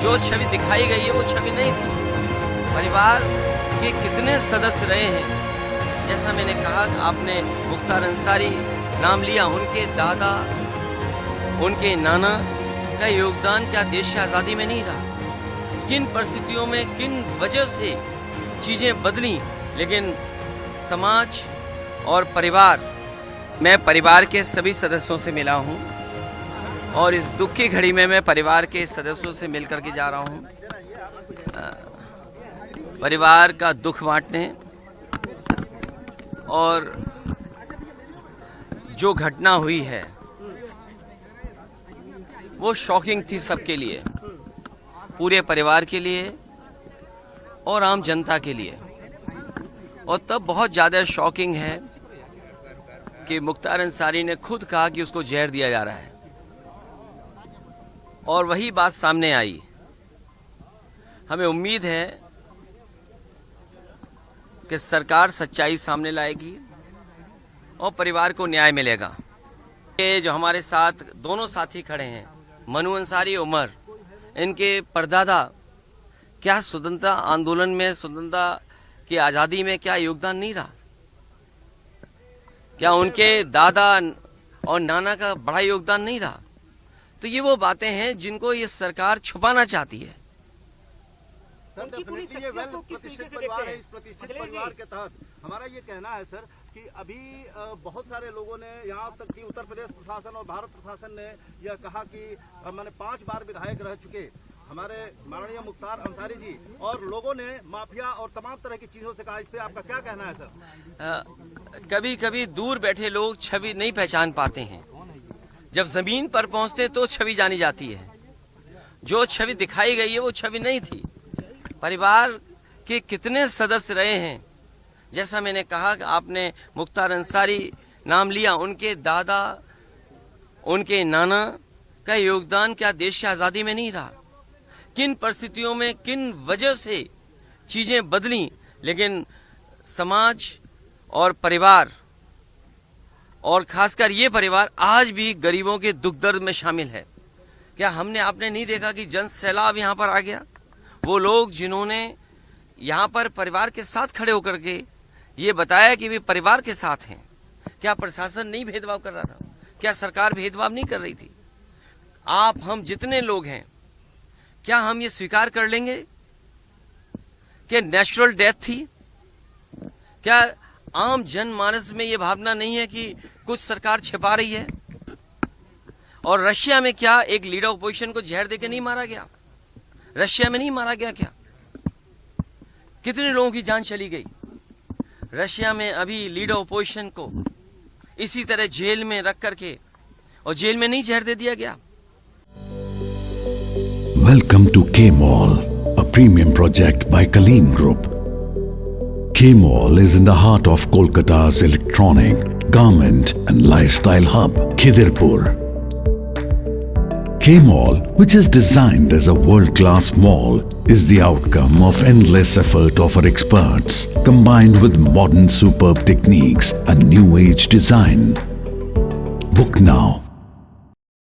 जो छवि दिखाई गई है वो छवि नहीं थी। परिवार के कितने सदस्य रहे हैं, जैसा मैंने कहा, आपने मुख्तार अंसारी नाम लिया, उनके दादा, उनके नाना का योगदान क्या देश की आज़ादी में नहीं रहा? किन परिस्थितियों में, किन वजह से चीज़ें बदली, लेकिन समाज और परिवार, मैं परिवार के सभी सदस्यों से मिला हूँ और इस दुख की घड़ी में मैं परिवार के सदस्यों से मिल करके जा रहा हूँ, परिवार का दुख बांटने। और जो घटना हुई है वो शॉकिंग थी सबके लिए, पूरे परिवार के लिए और आम जनता के लिए। और तब बहुत ज़्यादा शॉकिंग है कि मुख्तार अंसारी ने खुद कहा कि उसको जहर दिया जा रहा है, और वही बात सामने आई। हमें उम्मीद है कि सरकार सच्चाई सामने लाएगी और परिवार को न्याय मिलेगा। ये जो हमारे साथ दोनों साथी खड़े हैं, मनु अंसारी, उमर, इनके परदादा क्या स्वतंत्रता आंदोलन में, स्वतंत्रता की आज़ादी में क्या योगदान नहीं रहा? क्या उनके दादा और नाना का बड़ा योगदान नहीं रहा? तो ये वो बातें हैं जिनको ये सरकार छुपाना चाहती है। सर, डेफिनेटली ये वेल प्रतिष्ठित परिवार है। इस प्रतिष्ठित परिवार के तहत हमारा ये कहना है सर कि अभी बहुत सारे लोगों ने, यहाँ तक कि उत्तर प्रदेश प्रशासन और भारत प्रशासन ने यह कहा कि मैंने 5 बार विधायक रह चुके हमारे माननीय मुख्तार अंसारी जी, और लोगों ने माफिया और तमाम तरह की चीजों से कहा। इस पे आपका क्या कहना है सर? कभी कभी दूर बैठे लोग छवि नहीं पहचान पाते हैं, जब जमीन पर पहुंचते तो छवि जानी जाती है। जो छवि दिखाई गई है वो छवि नहीं थी। परिवार के कितने सदस्य रहे हैं, जैसा मैंने कहा, आपने मुख्तार अंसारी नाम लिया, उनके दादा, उनके नाना का योगदान क्या देश की आज़ादी में नहीं रहा? किन परिस्थितियों में, किन वजह से चीज़ें बदली, लेकिन समाज और परिवार, और खासकर ये परिवार आज भी गरीबों के दुख दर्द में शामिल है। क्या हमने आपने नहीं देखा कि जन सैलाब यहाँ पर आ गया? वो लोग जिन्होंने यहाँ पर परिवार के साथ खड़े होकर के ये बताया कि वे परिवार के साथ हैं। क्या प्रशासन नहीं भेदभाव कर रहा था? क्या सरकार भेदभाव नहीं कर रही थी? आप, हम जितने लोग हैं, क्या हम ये स्वीकार कर लेंगे कि नेचुरल डेथ थी? क्या आम जनमानस में ये भावना नहीं है कि कुछ सरकार छिपा रही है? और रशिया में क्या एक लीडर ऑपोजिशन को जहर देके नहीं मारा गया? रशिया में नहीं मारा गया क्या? कितने लोगों की जान चली गई? रशिया में अभी लीडर ऑपोजिशन को इसी तरह जेल में रख करके, और जेल में नहीं जहर दे दिया गया? Welcome to K-Mall, a premium project by Kaleen Group. K-Mall is in the heart of Kolkata's electronic, garment and lifestyle hub, Khidirpur. K-Mall, which is designed as a world-class mall, is the outcome of endless effort of our experts, combined with modern superb techniques and new age design. Book now